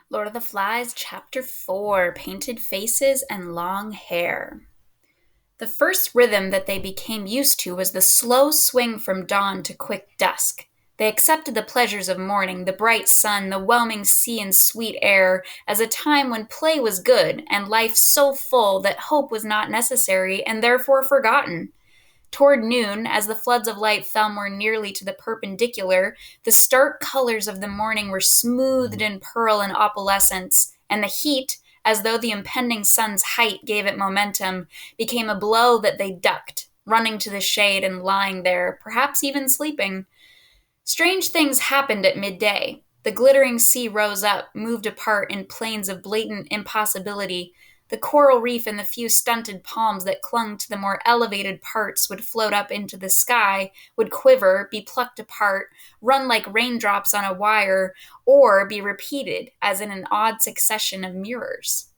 Lord of the Flies, Chapter 4 Painted Faces and Long Hair. The first rhythm that they became used to was the slow swing from dawn to quick dusk. They accepted the pleasures of morning, the bright sun, the whelming sea, and sweet air, as a time when play was good and life so full that hope was not necessary and therefore forgotten. Toward noon, as the floods of light fell more nearly to the perpendicular, the stark colors of the morning were smoothed in pearl and opalescence, and the heat, as though the impending sun's height gave it momentum, became a blow that they ducked, running to the shade and lying there, perhaps even sleeping. Strange things happened at midday. The glittering sea rose up, moved apart in plains of blatant impossibility. The coral reef and the few stunted palms that clung to the more elevated parts would float up into the sky, would quiver, be plucked apart, run like raindrops on a wire, or be repeated as in an odd succession of mirrors.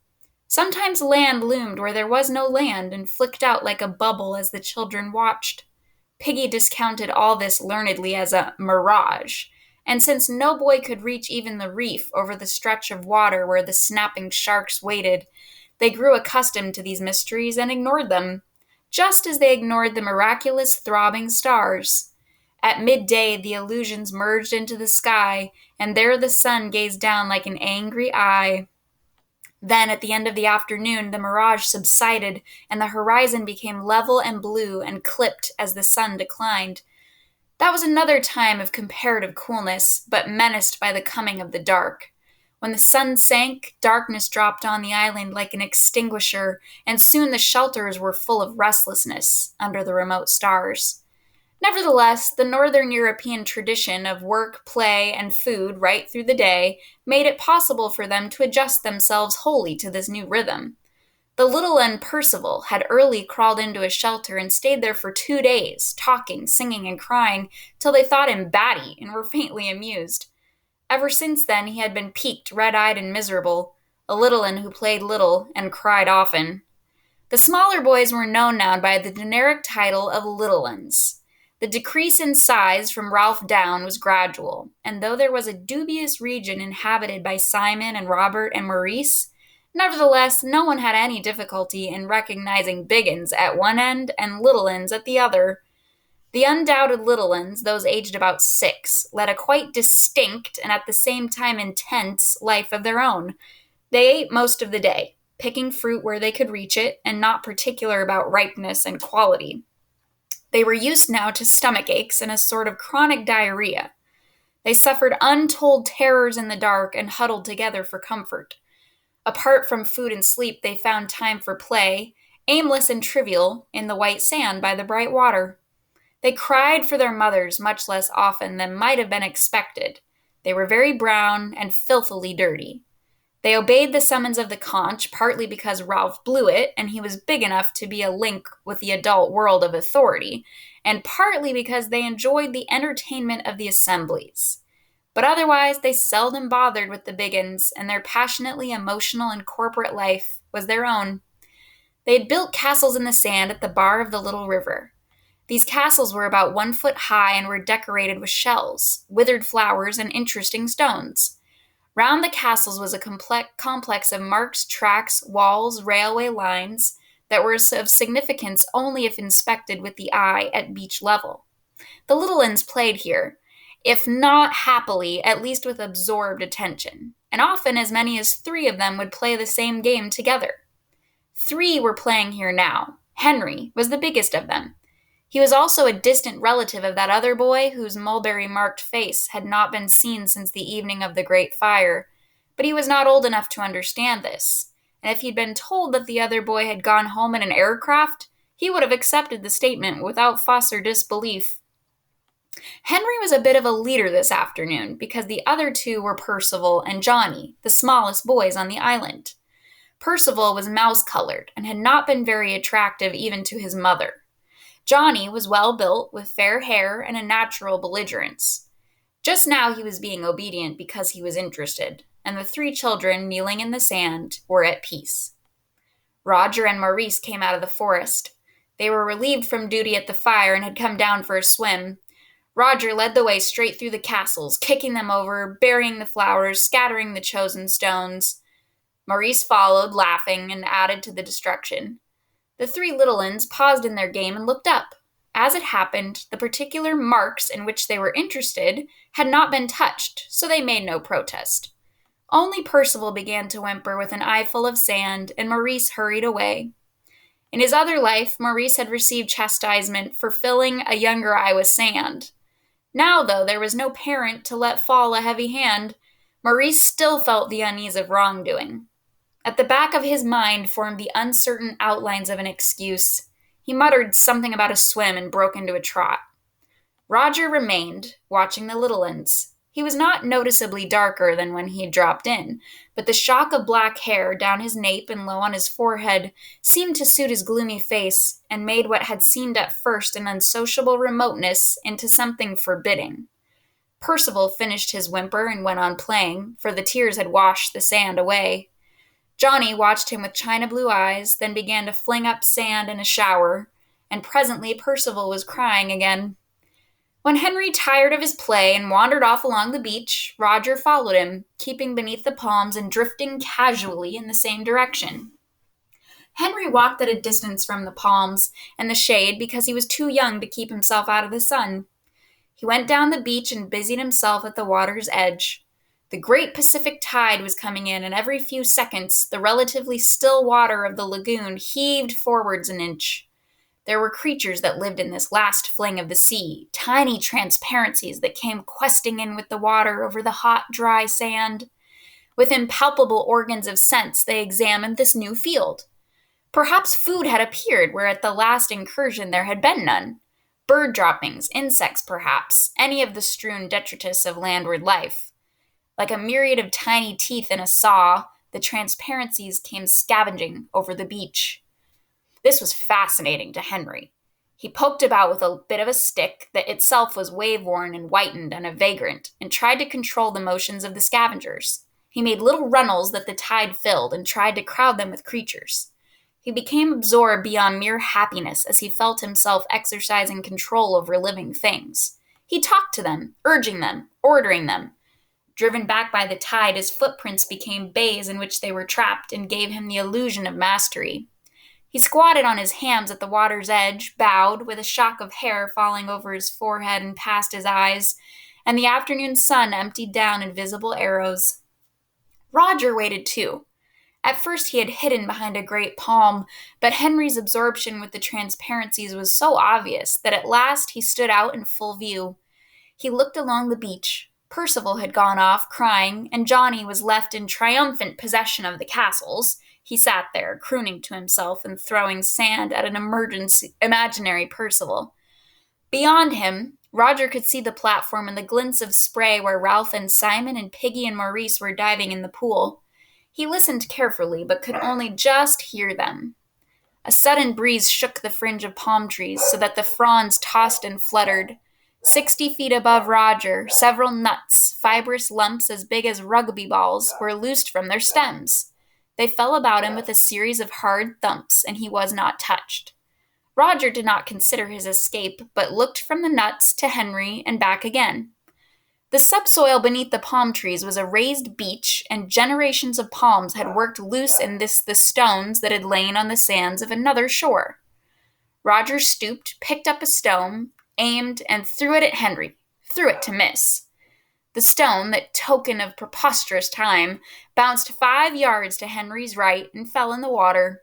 Sometimes land loomed where there was no land and flicked out like a bubble as the children watched. Piggy discounted all this learnedly as a mirage, and since no boy could reach even the reef over the stretch of water where the snapping sharks waited, they grew accustomed to these mysteries and ignored them, just as they ignored the miraculous throbbing stars. At midday, the illusions merged into the sky, and there the sun gazed down like an angry eye. Then, at the end of the afternoon, the mirage subsided, and the horizon became level and blue and clipped as the sun declined. That was another time of comparative coolness, but menaced by the coming of the dark. When the sun sank, darkness dropped on the island like an extinguisher, and soon the shelters were full of restlessness under the remote stars. Nevertheless, the Northern European tradition of work, play, and food right through the day made it possible for them to adjust themselves wholly to this new rhythm. The little un Percival had early crawled into a shelter and stayed there for 2 days, talking, singing, and crying, till they thought him batty and were faintly amused. Ever since then he had been peaked, red-eyed, and miserable, a little un who played little and cried often. The smaller boys were known now by the generic title of little uns. The decrease in size from Ralph down was gradual, and though there was a dubious region inhabited by Simon and Robert and Maurice, nevertheless no one had any difficulty in recognizing big uns at one end and little uns at the other. The undoubted little uns, those aged about 6, led a quite distinct and at the same time intense life of their own. They ate most of the day, picking fruit where they could reach it, and not particular about ripeness and quality. They were used now to stomach aches and a sort of chronic diarrhea. They suffered untold terrors in the dark and huddled together for comfort. Apart from food and sleep, they found time for play, aimless and trivial, in the white sand by the bright water. They cried for their mothers much less often than might have been expected. They were very brown and filthily dirty. They obeyed the summons of the conch, partly because Ralph blew it, and he was big enough to be a link with the adult world of authority, and partly because they enjoyed the entertainment of the assemblies. But otherwise, they seldom bothered with the big uns, and their passionately emotional and corporate life was their own. They had built castles in the sand at the bar of the little river. These castles were about 1 foot high and were decorated with shells, withered flowers, and interesting stones. Round the castles was a complex of marks, tracks, walls, railway lines that were of significance only if inspected with the eye at beach level. The little uns played here, if not happily, at least with absorbed attention, and often as many as 3 of them would play the same game together. 3 were playing here now. Henry was the biggest of them. He was also a distant relative of that other boy whose mulberry-marked face had not been seen since the evening of the great fire, but he was not old enough to understand this, and if he'd been told that the other boy had gone home in an aircraft, he would have accepted the statement without fuss or disbelief. Henry was a bit of a leader this afternoon, because the other 2 were Percival and Johnny, the smallest boys on the island. Percival was mouse-colored and had not been very attractive even to his mother. Johnny was well built, with fair hair and a natural belligerence. Just now he was being obedient because he was interested, and the 3 children, kneeling in the sand, were at peace. Roger and Maurice came out of the forest. They were relieved from duty at the fire and had come down for a swim. Roger led the way straight through the castles, kicking them over, burying the flowers, scattering the chosen stones. Maurice followed, laughing, and added to the destruction. The three littluns paused in their game and looked up. As it happened, the particular marks in which they were interested had not been touched, so they made no protest. Only Percival began to whimper with an eyeful of sand, and Maurice hurried away. In his other life, Maurice had received chastisement for filling a younger eye with sand. Now, though there was no parent to let fall a heavy hand, Maurice still felt the unease of wrongdoing. At the back of his mind formed the uncertain outlines of an excuse. He muttered something about a swim and broke into a trot. Roger remained, watching the littluns. He was not noticeably darker than when he had dropped in, but the shock of black hair down his nape and low on his forehead seemed to suit his gloomy face and made what had seemed at first an unsociable remoteness into something forbidding. Percival finished his whimper and went on playing, for the tears had washed the sand away. Johnny watched him with china blue eyes, then began to fling up sand in a shower, and presently Percival was crying again. When Henry tired of his play and wandered off along the beach, Roger followed him, keeping beneath the palms and drifting casually in the same direction. Henry walked at a distance from the palms and the shade because he was too young to keep himself out of the sun. He went down the beach and busied himself at the water's edge. The great Pacific tide was coming in, and every few seconds the relatively still water of the lagoon heaved forwards an inch. There were creatures that lived in this last fling of the sea, tiny transparencies that came questing in with the water over the hot, dry sand. With impalpable organs of sense, they examined this new field. Perhaps food had appeared where at the last incursion there had been none. Bird droppings, insects perhaps, any of the strewn detritus of landward life. Like a myriad of tiny teeth in a saw, the transparencies came scavenging over the beach. This was fascinating to Henry. He poked about with a bit of a stick that itself was wave-worn and whitened and a vagrant, and tried to control the motions of the scavengers. He made little runnels that the tide filled and tried to crowd them with creatures. He became absorbed beyond mere happiness as he felt himself exercising control over living things. He talked to them, urging them, ordering them. Driven back by the tide, his footprints became bays in which they were trapped and gave him the illusion of mastery. He squatted on his hams at the water's edge, bowed, with a shock of hair falling over his forehead and past his eyes, and the afternoon sun emptied down invisible arrows. Roger waited too. At first he had hidden behind a great palm, but Henry's absorption with the transparencies was so obvious that at last he stood out in full view. He looked along the beach. Percival had gone off, crying, and Johnny was left in triumphant possession of the castles. He sat there, crooning to himself and throwing sand at an imaginary Percival. Beyond him, Roger could see the platform and the glints of spray where Ralph and Simon and Piggy and Maurice were diving in the pool. He listened carefully, but could only just hear them. A sudden breeze shook the fringe of palm trees so that the fronds tossed and fluttered. 60 feet above Roger, several nuts, fibrous lumps as big as rugby balls, were loosed from their stems. They fell about him with a series of hard thumps, and he was not touched. Roger did not consider his escape, but looked from the nuts to Henry and back again. The subsoil beneath the palm trees was a raised beach, and generations of palms had worked loose in the stones that had lain on the sands of another shore. Roger stooped, picked up a stone, aimed, and threw it at Henry, threw it to miss. The stone, that token of preposterous time, bounced 5 yards to Henry's right and fell in the water.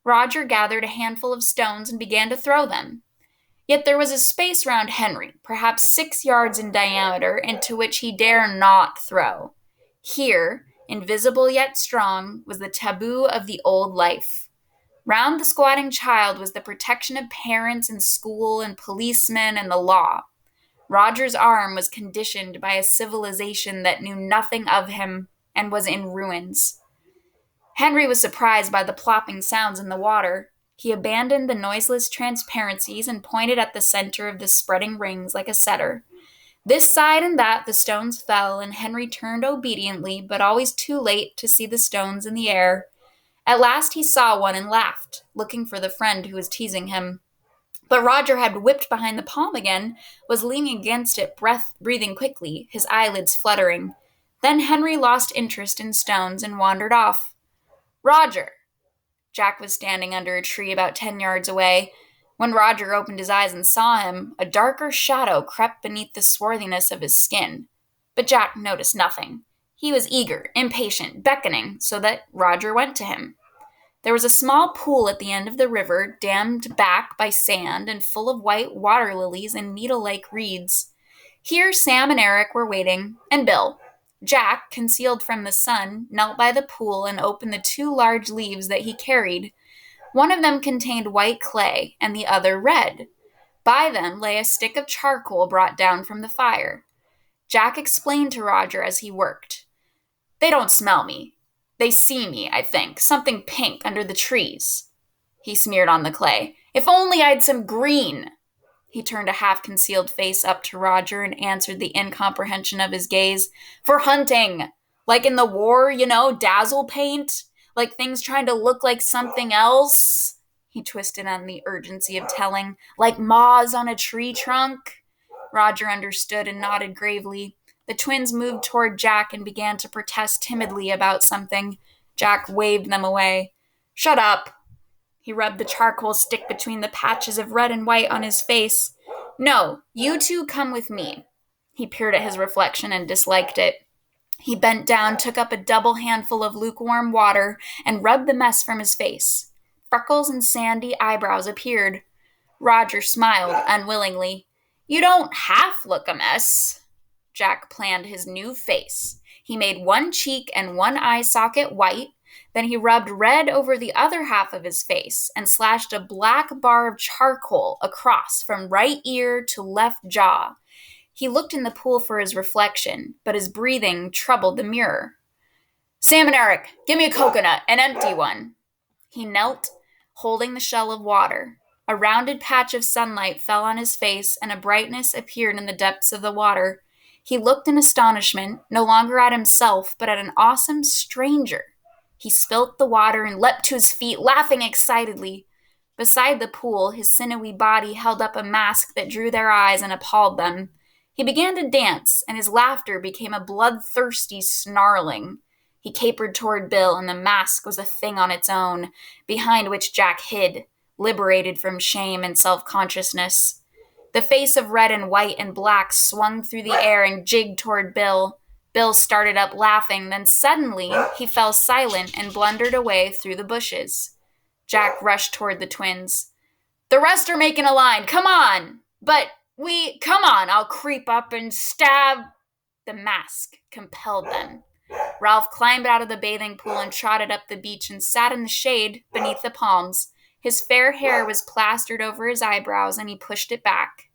Roger gathered a handful of stones and began to throw them. Yet there was a space round Henry, perhaps 6 yards in diameter, into which he dare not throw. Here, invisible yet strong, was the taboo of the old life. Round the squatting child was the protection of parents and school and policemen and the law. Roger's arm was conditioned by a civilization that knew nothing of him and was in ruins. Henry was surprised by the plopping sounds in the water. He abandoned the noiseless transparencies and pointed at the center of the spreading rings like a setter. This side and that the stones fell, and Henry turned obediently, but always too late to see the stones in the air. At last he saw one and laughed, looking for the friend who was teasing him. But Roger had whipped behind the palm again, was leaning against it, breathing quickly, his eyelids fluttering. Then Henry lost interest in stones and wandered off. Roger! Jack was standing under a tree about 10 yards away. When Roger opened his eyes and saw him, a darker shadow crept beneath the swarthiness of his skin. But Jack noticed nothing. He was eager, impatient, beckoning, so that Roger went to him. There was a small pool at the end of the river, dammed back by sand and full of white water lilies and needle-like reeds. Here Sam and Eric were waiting, and Bill. Jack, concealed from the sun, knelt by the pool and opened the 2 large leaves that he carried. One of them contained white clay, and the other red. By them lay a stick of charcoal brought down from the fire. Jack explained to Roger as he worked. They don't smell me. They see me, I think. Something pink under the trees. He smeared on the clay. If only I'd some green. He turned a half-concealed face up to Roger and answered the incomprehension of his gaze. For hunting. Like in the war, dazzle paint. Like things trying to look like something else. He twisted on the urgency of telling. Like moths on a tree trunk. Roger understood and nodded gravely. The twins moved toward Jack and began to protest timidly about something. Jack waved them away. Shut up. He rubbed the charcoal stick between the patches of red and white on his face. No, you 2 come with me. He peered at his reflection and disliked it. He bent down, took up a double handful of lukewarm water, and rubbed the mess from his face. Freckles and sandy eyebrows appeared. Roger smiled unwillingly. You don't half look a mess. Jack planned his new face. He made one cheek and one eye socket white. Then he rubbed red over the other half of his face and slashed a black bar of charcoal across from right ear to left jaw. He looked in the pool for his reflection, but his breathing troubled the mirror. Sam and Eric, give me a coconut, an empty one. He knelt, holding the shell of water. A rounded patch of sunlight fell on his face, and a brightness appeared in the depths of the water. He looked in astonishment, no longer at himself, but at an awesome stranger. He spilt the water and leapt to his feet, laughing excitedly. Beside the pool, his sinewy body held up a mask that drew their eyes and appalled them. He began to dance, and his laughter became a bloodthirsty snarling. He capered toward Bill, and the mask was a thing on its own, behind which Jack hid, liberated from shame and self-consciousness. The face of red and white and black swung through the air and jigged toward Bill. Bill started up laughing, then suddenly he fell silent and blundered away through the bushes. Jack rushed toward the twins. The rest are making a line. Come on! Come on, I'll creep up and stab. The mask compelled them. Ralph climbed out of the bathing pool and trotted up the beach and sat in the shade beneath the palms. His fair hair was plastered over his eyebrows, and he pushed it back.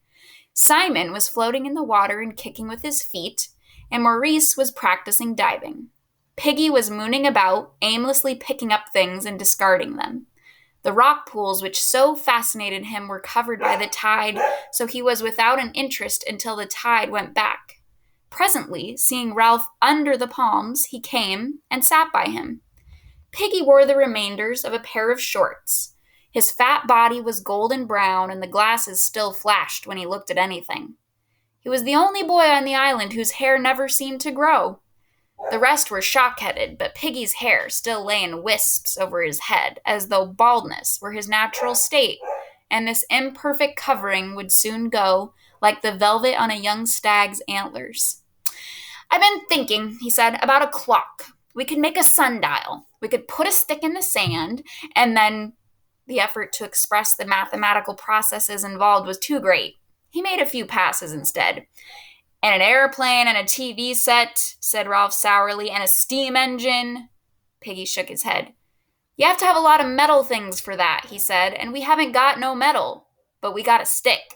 Simon was floating in the water and kicking with his feet, and Maurice was practicing diving. Piggy was mooning about, aimlessly picking up things and discarding them. The rock pools which so fascinated him were covered by the tide, so he was without an interest until the tide went back. Presently, seeing Ralph under the palms, he came and sat by him. Piggy wore the remainders of a pair of shorts. His fat body was golden brown, and the glasses still flashed when he looked at anything. He was the only boy on the island whose hair never seemed to grow. The rest were shock-headed, but Piggy's hair still lay in wisps over his head, as though baldness were his natural state, and this imperfect covering would soon go, like the velvet on a young stag's antlers. I've been thinking, he said, about a clock. We could make a sundial. We could put a stick in the sand, and then... The effort to express the mathematical processes involved was too great. He made a few passes instead. And an airplane and a TV set, said Ralph sourly, and a steam engine. Piggy shook his head. You have to have a lot of metal things for that, he said, and we haven't got no metal. But we got a stick.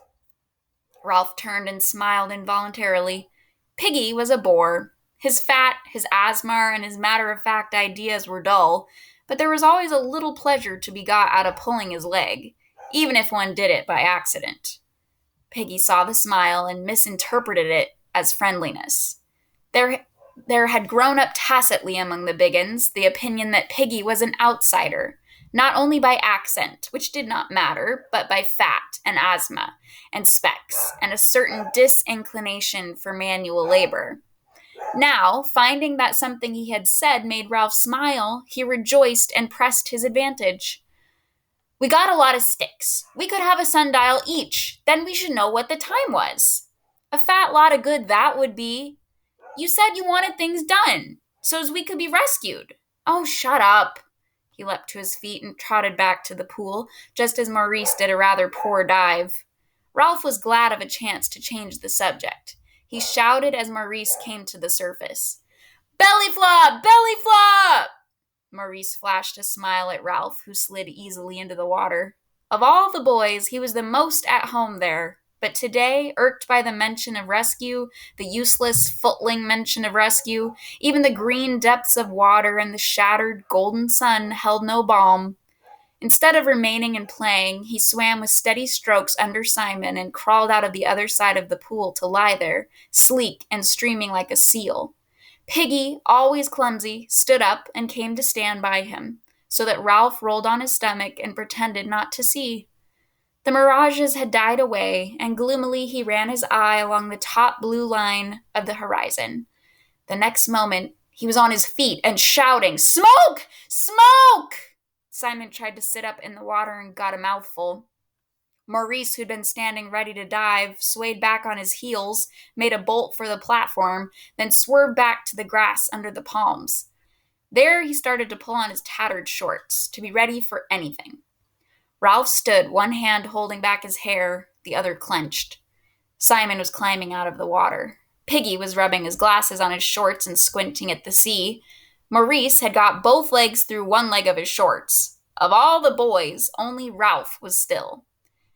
Ralph turned and smiled involuntarily. Piggy was a bore. His fat, his asthma, and his matter-of-fact ideas were dull, but there was always a little pleasure to be got out of pulling his leg, even if one did it by accident. Piggy saw the smile and misinterpreted it as friendliness. There had grown up tacitly among the Biggins the opinion that Piggy was an outsider, not only by accent, which did not matter, but by fat and asthma and specs and a certain disinclination for manual labor. Now, finding that something he had said made Ralph smile, he rejoiced and pressed his advantage. We got a lot of sticks. We could have a sundial each. Then we should know what the time was. A fat lot of good that would be. You said you wanted things done, so as we could be rescued. Oh, shut up. He leapt to his feet and trotted back to the pool, just as Maurice did a rather poor dive. Ralph was glad of a chance to change the subject. He shouted as Maurice came to the surface. Belly flop! Belly flop! Maurice flashed a smile at Ralph, who slid easily into the water. Of all the boys, he was the most at home there. But today, irked by the mention of rescue, the useless, footling mention of rescue, even the green depths of water and the shattered golden sun held no balm. Instead of remaining and playing, he swam with steady strokes under Simon and crawled out of the other side of the pool to lie there, sleek and streaming like a seal. Piggy, always clumsy, stood up and came to stand by him, so that Ralph rolled on his stomach and pretended not to see. The mirages had died away, and gloomily he ran his eye along the top blue line of the horizon. The next moment, he was on his feet and shouting, Smoke! Smoke! Simon tried to sit up in the water and got a mouthful. Maurice, who'd been standing ready to dive, swayed back on his heels, made a bolt for the platform, then swerved back to the grass under the palms. There he started to pull on his tattered shorts, to be ready for anything. Ralph stood, one hand holding back his hair, the other clenched. Simon was climbing out of the water. Piggy was rubbing his glasses on his shorts and squinting at the sea. Maurice had got both legs through one leg of his shorts. Of all the boys, only Ralph was still.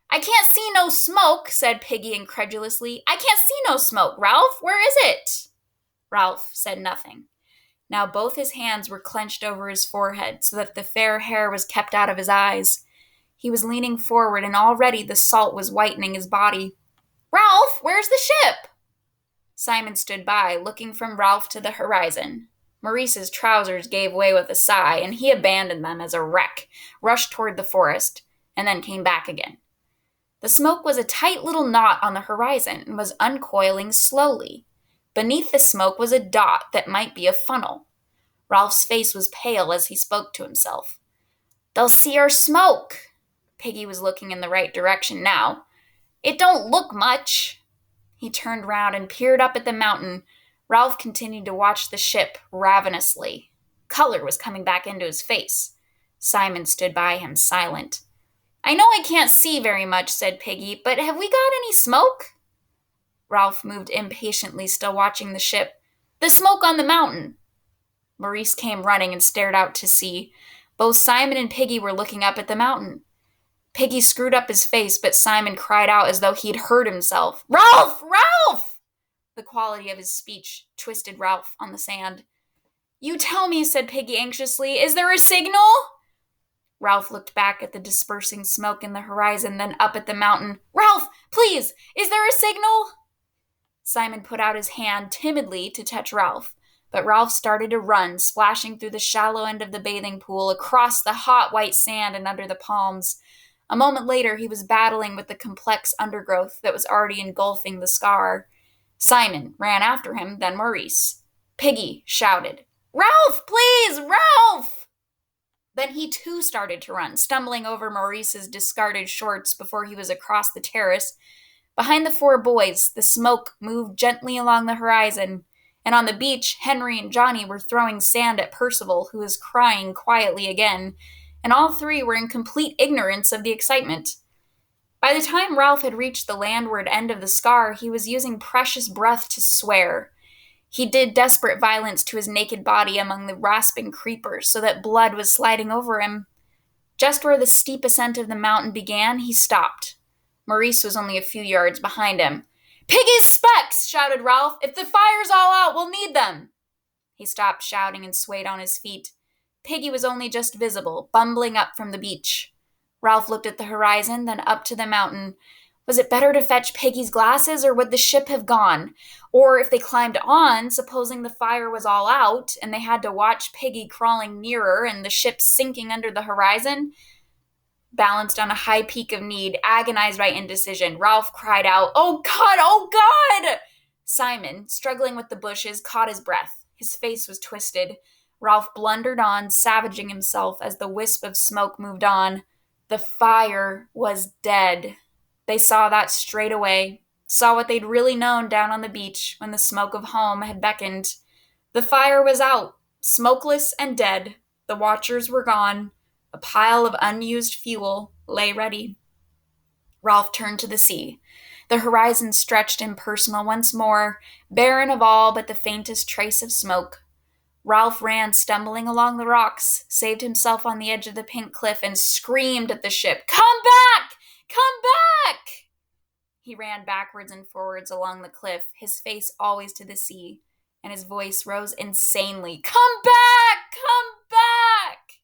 I can't see no smoke, said Piggy incredulously. I can't see no smoke, Ralph. Where is it? Ralph said nothing. Now both his hands were clenched over his forehead so that the fair hair was kept out of his eyes. He was leaning forward, and already the salt was whitening his body. Ralph, where's the ship? Simon stood by, looking from Ralph to the horizon. Maurice's trousers gave way with a sigh, and he abandoned them as a wreck, rushed toward the forest, and then came back again. The smoke was a tight little knot on the horizon and was uncoiling slowly. Beneath the smoke was a dot that might be a funnel. Ralph's face was pale as he spoke to himself. They'll see our smoke. Piggy was looking in the right direction now. It don't look much. He turned round and peered up at the mountain. Ralph continued to watch the ship ravenously. Color was coming back into his face. Simon stood by him, silent. I know I can't see very much, said Piggy, but have we got any smoke? Ralph moved impatiently, still watching the ship. The smoke on the mountain. Maurice came running and stared out to sea. Both Simon and Piggy were looking up at the mountain. Piggy screwed up his face, but Simon cried out as though he'd hurt himself. Ralph! Ralph! The quality of his speech twisted Ralph on the sand. You tell me, said Piggy anxiously. Is there a signal? Ralph looked back at the dispersing smoke in the horizon, then up at the mountain. Ralph, please, is there a signal? Simon put out his hand timidly to touch Ralph, but Ralph started to run, splashing through the shallow end of the bathing pool, across the hot white sand and under the palms. A moment later, he was battling with the complex undergrowth that was already engulfing the scar. Simon ran after him, then Maurice. Piggy shouted, Ralph, please, Ralph! Then he too started to run, stumbling over Maurice's discarded shorts before he was across the terrace. Behind the four boys, the smoke moved gently along the horizon, and on the beach, Henry and Johnny were throwing sand at Percival, who was crying quietly again, and all three were in complete ignorance of the excitement. By the time Ralph had reached the landward end of the scar, he was using precious breath to swear. He did desperate violence to his naked body among the rasping creepers so that blood was sliding over him. Just where the steep ascent of the mountain began, he stopped. Maurice was only a few yards behind him. Piggy's specs, shouted Ralph. If the fire's all out, we'll need them. He stopped shouting and swayed on his feet. Piggy was only just visible, bumbling up from the beach. Ralph looked at the horizon, then up to the mountain. Was it better to fetch Peggy's glasses, or would the ship have gone? Or if they climbed on, supposing the fire was all out, and they had to watch Peggy crawling nearer and the ship sinking under the horizon? Balanced on a high peak of need, agonized by indecision, Ralph cried out, "Oh God! Oh God!" Simon, struggling with the bushes, caught his breath. His face was twisted. Ralph blundered on, savaging himself as the wisp of smoke moved on. The fire was dead. They saw that straight away, saw what they'd really known down on the beach when the smoke of home had beckoned. The fire was out, smokeless and dead. The watchers were gone. A pile of unused fuel lay ready. Ralph turned to the sea. The horizon stretched impersonal once more, barren of all but the faintest trace of smoke. Ralph ran stumbling along the rocks, saved himself on the edge of the pink cliff, and screamed at the ship, "Come back! Come back!" He ran backwards and forwards along the cliff, his face always to the sea, and his voice rose insanely, "Come back! Come back!"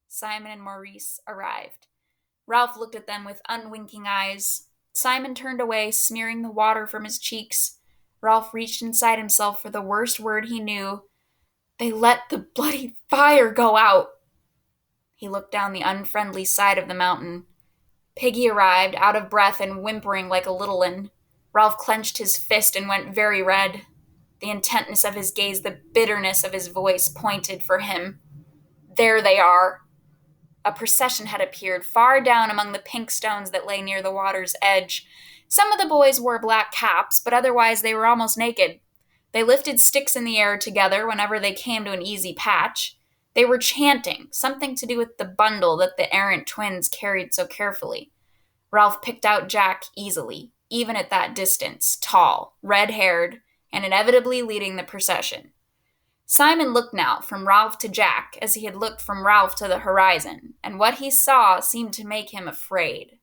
Simon and Maurice arrived. Ralph looked at them with unwinking eyes. Simon turned away, smearing the water from his cheeks. Ralph reached inside himself for the worst word he knew. They let the bloody fire go out. He looked down the unfriendly side of the mountain. Piggy arrived, out of breath and whimpering like a little one. Ralph clenched his fist and went very red. The intentness of his gaze, the bitterness of his voice pointed for him. There they are. A procession had appeared far down among the pink stones that lay near the water's edge. Some of the boys wore black caps, but otherwise they were almost naked. They lifted sticks in the air together whenever they came to an easy patch. They were chanting, something to do with the bundle that the errant twins carried so carefully. Ralph picked out Jack easily, even at that distance, tall, red-haired, and inevitably leading the procession. Simon looked now from Ralph to Jack as he had looked from Ralph to the horizon, and what he saw seemed to make him afraid.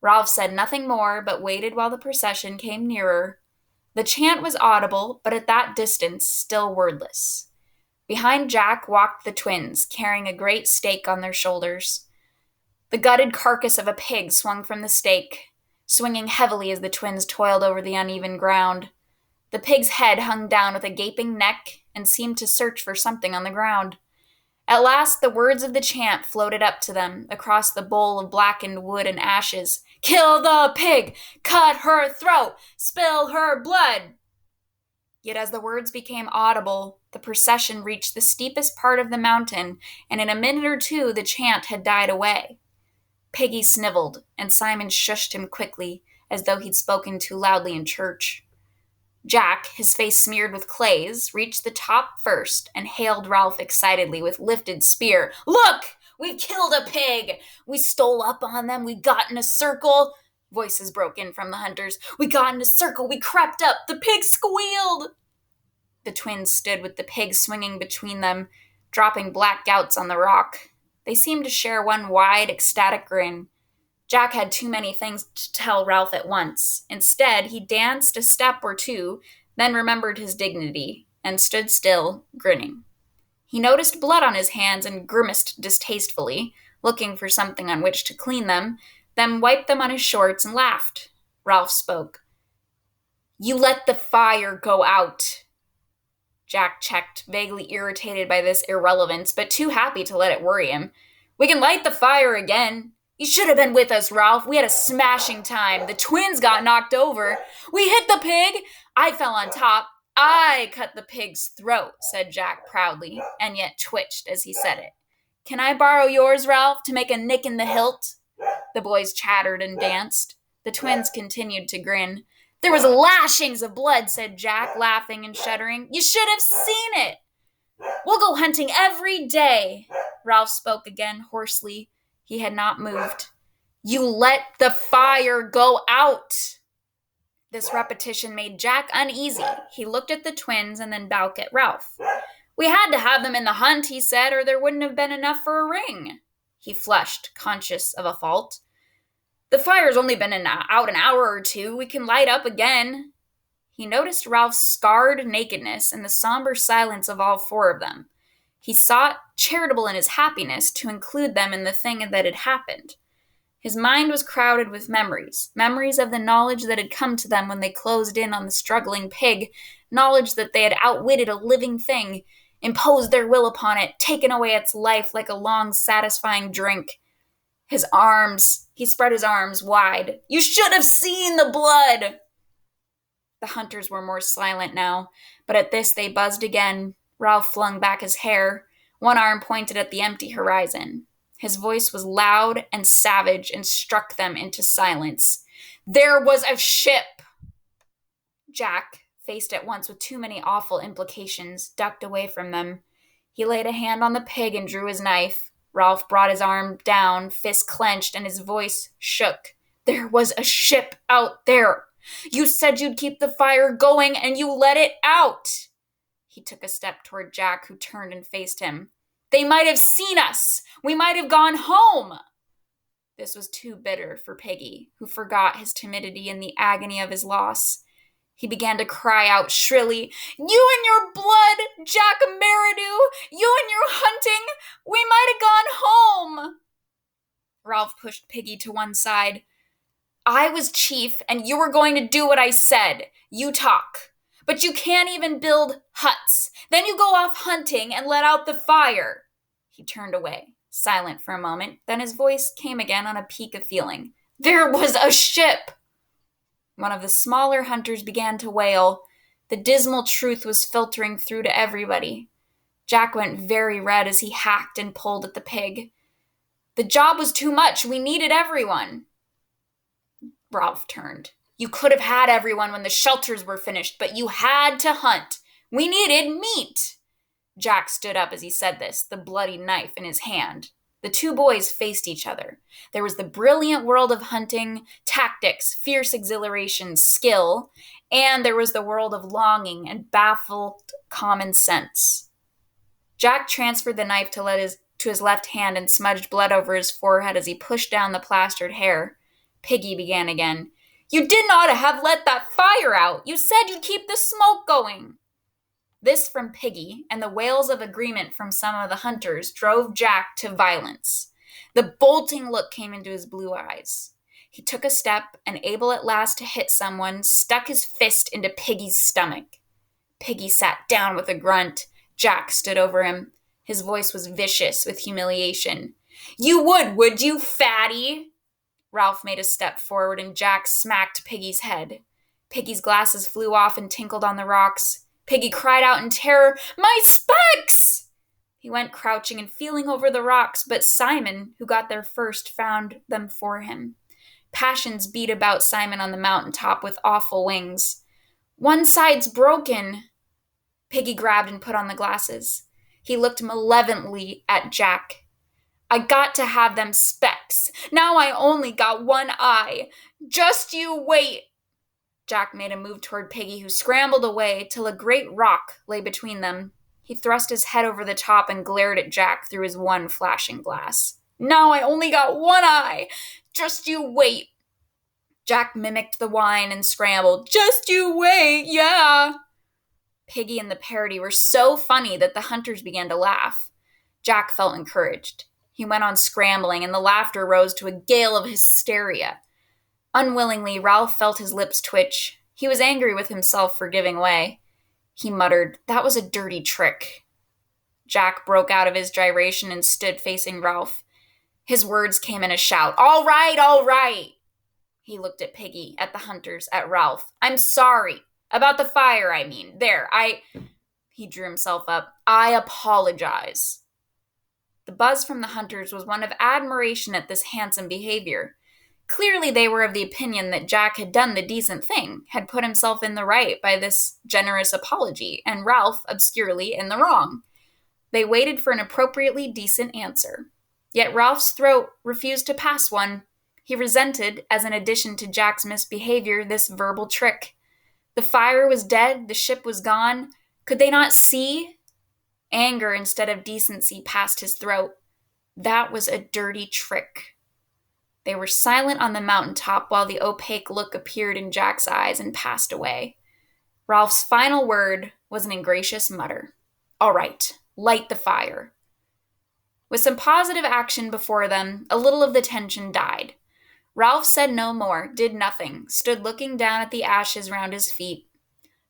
Ralph said nothing more, but waited while the procession came nearer. The chant was audible, but at that distance, still wordless. Behind Jack walked the twins, carrying a great stake on their shoulders. The gutted carcass of a pig swung from the stake, swinging heavily as the twins toiled over the uneven ground. The pig's head hung down with a gaping neck and seemed to search for something on the ground. At last, the words of the chant floated up to them, across the bowl of blackened wood and ashes. "Kill the pig! Cut her throat! Spill her blood!" Yet as the words became audible, the procession reached the steepest part of the mountain, and in a minute or two the chant had died away. Piggy sniveled, and Simon shushed him quickly, as though he'd spoken too loudly in church. Jack, his face smeared with clays, reached the top first and hailed Ralph excitedly with lifted spear. "Look! We've killed a pig! We stole up on them, we got in a circle." Voices broke in from the hunters. "We got in a circle, we crept up, the pig squealed." The twins stood with the pig swinging between them, dropping black gouts on the rock. They seemed to share one wide, ecstatic grin. Jack had too many things to tell Ralph at once. Instead, he danced a step or two, then remembered his dignity, and stood still, grinning. He noticed blood on his hands and grimaced distastefully, looking for something on which to clean them, then wiped them on his shorts and laughed. Ralph spoke. "You let the fire go out." Jack checked, vaguely irritated by this irrelevance, but too happy to let it worry him. "We can light the fire again. You should have been with us, Ralph. We had a smashing time. The twins got knocked over. We hit the pig. I fell on top. I cut the pig's throat," said Jack proudly, and yet twitched as he said it. "Can I borrow yours, Ralph, to make a nick in the hilt?" The boys chattered and danced. The twins continued to grin. "There was lashings of blood," said Jack, laughing and shuddering. "You should have seen it." "We'll go hunting every day." Ralph spoke again hoarsely. He had not moved. "You let the fire go out." This repetition made Jack uneasy. He looked at the twins and then back at Ralph. "We had to have them in the hunt," he said, "or there wouldn't have been enough for a ring." He flushed, conscious of a fault. "The fire's only been out an hour or two. We can light up again." He noticed Ralph's scarred nakedness and the somber silence of all four of them. He sought, charitable in his happiness, to include them in the thing that had happened. His mind was crowded with memories of the knowledge that had come to them when they closed in on the struggling pig, knowledge that they had outwitted a living thing, imposed their will upon it, taken away its life like a long, satisfying drink. He spread his arms wide. "You should have seen the blood!" The hunters were more silent now, but at this they buzzed again. Ralph flung back his hair. One arm pointed at the empty horizon. His voice was loud and savage and struck them into silence. "There was a ship!" Jack, faced at once with too many awful implications, ducked away from them. He laid a hand on the pig and drew his knife. Ralph brought his arm down, fist clenched, and his voice shook. "There was a ship out there! You said you'd keep the fire going, and you let it out!" He took a step toward Jack, who turned and faced him. "They might have seen us! We might have gone home!" This was too bitter for Piggy, who forgot his timidity in the agony of his loss. He began to cry out shrilly, "You and your blood, Jack Meridew! You and your hunting! We might have gone home!" Ralph pushed Piggy to one side. "I was chief, and you were going to do what I said. You talk. But you can't even build huts. Then you go off hunting and let out the fire." He turned away, silent for a moment. Then his voice came again on a peak of feeling. "There was a ship!" One of the smaller hunters began to wail. The dismal truth was filtering through to everybody. Jack went very red as he hacked and pulled at the pig. "The job was too much. We needed everyone." Ralph turned. "You could have had everyone when the shelters were finished, but you had to hunt. We needed meat." Jack stood up as he said this, the bloody knife in his hand. The two boys faced each other. There was the brilliant world of hunting, tactics, fierce exhilaration, skill, and there was the world of longing and baffled common sense. Jack transferred the knife to his left hand and smudged blood over his forehead as he pushed down the plastered hair. Piggy began again. "You did not have let that fire out. You said you'd keep the smoke going." This from Piggy, and the wails of agreement from some of the hunters drove Jack to violence. The bolting look came into his blue eyes. He took a step, and able at last to hit someone, stuck his fist into Piggy's stomach. Piggy sat down with a grunt. Jack stood over him. His voice was vicious with humiliation. "You would you, fatty?" Ralph made a step forward, and Jack smacked Piggy's head. Piggy's glasses flew off and tinkled on the rocks. Piggy cried out in terror, "My specs!" He went crouching and feeling over the rocks, but Simon, who got there first, found them for him. Passions beat about Simon on the mountaintop with awful wings. "One side's broken." Piggy grabbed and put on the glasses. He looked malevolently at Jack. "I got to have them specs. Now I only got one eye. Just you wait." Jack made a move toward Piggy, who scrambled away till a great rock lay between them. He thrust his head over the top and glared at Jack through his one flashing glass. "Now I only got one eye. Just you wait." Jack mimicked the whine and scrambled. "Just you wait, yeah." Piggy and the parody were so funny that the hunters began to laugh. Jack felt encouraged. He went on scrambling, and the laughter rose to a gale of hysteria. Unwillingly, Ralph felt his lips twitch. He was angry with himself for giving way. He muttered, "That was a dirty trick." Jack broke out of his gyration and stood facing Ralph. His words came in a shout. "All right, all right." He looked at Piggy, at the hunters, at Ralph. "I'm sorry. About the fire, I mean. He drew himself up. "I apologize." The buzz from the hunters was one of admiration at this handsome behavior. Clearly they were of the opinion that Jack had done the decent thing, had put himself in the right by this generous apology, and Ralph, obscurely, in the wrong. They waited for an appropriately decent answer. Yet Ralph's throat refused to pass one. He resented, as an addition to Jack's misbehavior, this verbal trick. The fire was dead, the ship was gone. Could they not see? Anger instead of decency passed his throat. That was a dirty trick. They were silent on the mountaintop while the opaque look appeared in Jack's eyes and passed away. Ralph's final word was an ingracious mutter. "All right, light the fire." With some positive action before them, a little of the tension died. Ralph said no more, did nothing, stood looking down at the ashes round his feet.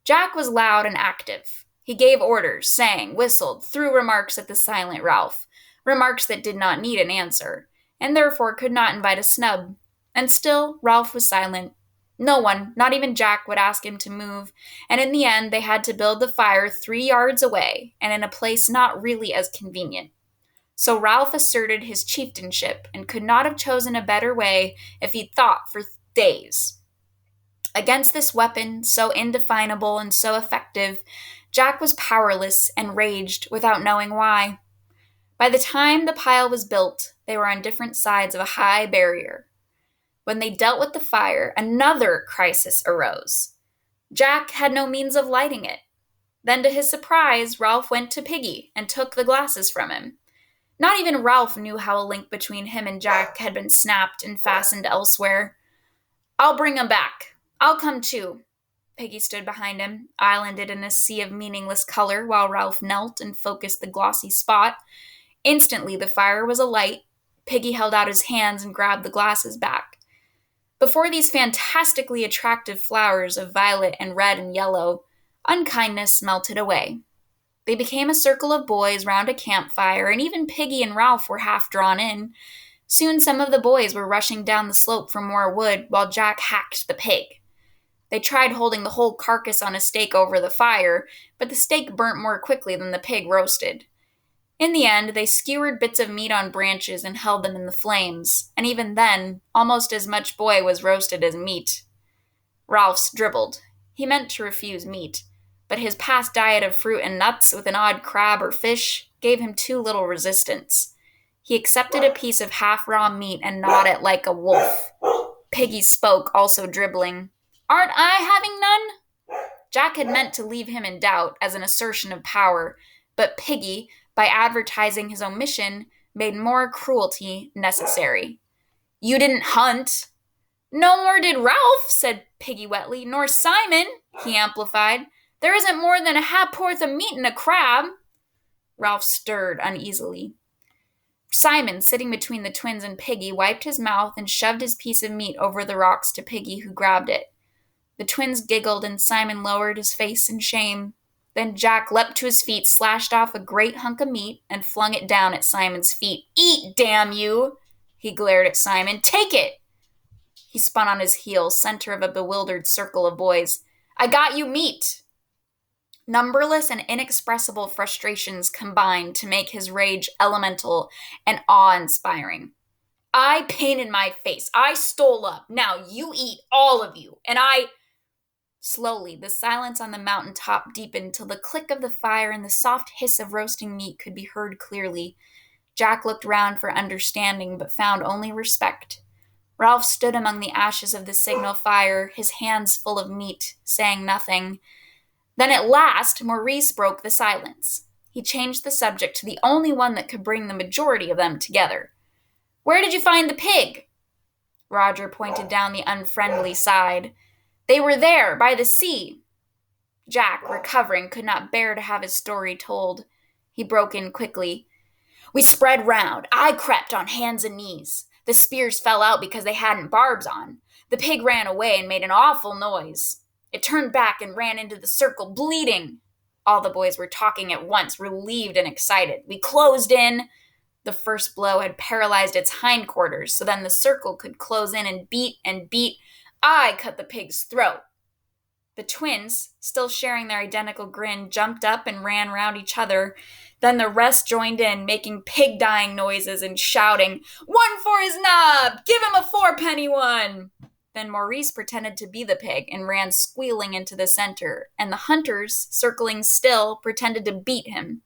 Jack was loud and active. He gave orders, sang, whistled, threw remarks at the silent Ralph, remarks that did not need an answer, and therefore could not invite a snub. And still Ralph was silent. No one, not even Jack, would ask him to move, and in the end they had to build the fire 3 yards away, and in a place not really as convenient. So Ralph asserted his chieftainship, and could not have chosen a better way if he'd thought for days. Against this weapon, so indefinable and so effective, Jack was powerless and raged without knowing why. By the time the pile was built, they were on different sides of a high barrier. When they dealt with the fire, another crisis arose. Jack had no means of lighting it. Then, to his surprise, Ralph went to Piggy and took the glasses from him. Not even Ralph knew how a link between him and Jack had been snapped and fastened elsewhere. "I'll bring 'em back. I'll come too." Piggy stood behind him, islanded in a sea of meaningless color, while Ralph knelt and focused the glossy spot. Instantly, the fire was alight. Piggy held out his hands and grabbed the glasses back. Before these fantastically attractive flowers of violet and red and yellow, unkindness melted away. They became a circle of boys round a campfire, and even Piggy and Ralph were half drawn in. Soon some of the boys were rushing down the slope for more wood, while Jack hacked the pig. They tried holding the whole carcass on a stake over the fire, but the stake burnt more quickly than the pig roasted. In the end, they skewered bits of meat on branches and held them in the flames, and even then, almost as much boy was roasted as meat. Ralph's dribbled. He meant to refuse meat, but his past diet of fruit and nuts with an odd crab or fish gave him too little resistance. He accepted a piece of half-raw meat and gnawed it like a wolf. Piggy spoke, also dribbling. "Aren't I having none?" Jack had meant to leave him in doubt as an assertion of power, but Piggy, by advertising his omission, made more cruelty necessary. "You didn't hunt." "No more did Ralph," said Piggy wetly. "Nor Simon," he amplified. "There isn't more than a ha'porth of meat in a crab." Ralph stirred uneasily. Simon, sitting between the twins and Piggy, wiped his mouth and shoved his piece of meat over the rocks to Piggy, who grabbed it. The twins giggled, and Simon lowered his face in shame. Then Jack leapt to his feet, slashed off a great hunk of meat, and flung it down at Simon's feet. "Eat, damn you!" He glared at Simon. "Take it!" He spun on his heel, center of a bewildered circle of boys. "I got you meat!" Numberless and inexpressible frustrations combined to make his rage elemental and awe-inspiring. "I painted my face. I stole up. Now you eat, all of you. And I..." Slowly, the silence on the mountaintop deepened till the click of the fire and the soft hiss of roasting meat could be heard clearly. Jack looked round for understanding, but found only respect. Ralph stood among the ashes of the signal fire, his hands full of meat, saying nothing. Then at last, Maurice broke the silence. He changed the subject to the only one that could bring the majority of them together. "Where did you find the pig?" Roger pointed down the unfriendly side. "They were there, by the sea." Jack, recovering, could not bear to have his story told. He broke in quickly. "We spread round. I crept on hands and knees. The spears fell out because they hadn't barbs on. The pig ran away and made an awful noise. It turned back and ran into the circle, bleeding." All the boys were talking at once, relieved and excited. "We closed in." The first blow had paralyzed its hindquarters, so then the circle could close in and beat and beat. "I cut the pig's throat." The twins, still sharing their identical grin, jumped up and ran round each other. Then the rest joined in, making pig-dying noises and shouting, "One for his knob! Give him a fourpenny one!" Then Maurice pretended to be the pig and ran squealing into the center, and the hunters, circling still, pretended to beat him.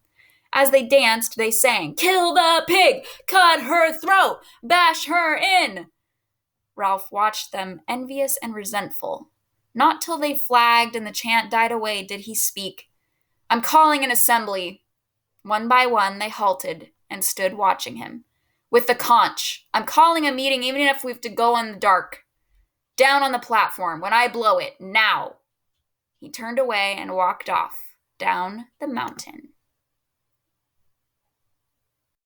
As they danced, they sang, "Kill the pig! Cut her throat! Bash her in!" Ralph watched them, envious and resentful. Not till they flagged and the chant died away did he speak. "I'm calling an assembly." One by one, they halted and stood watching him. "With the conch. I'm calling a meeting even if we have to go in the dark. Down on the platform, when I blow it, now." He turned away and walked off, down the mountain.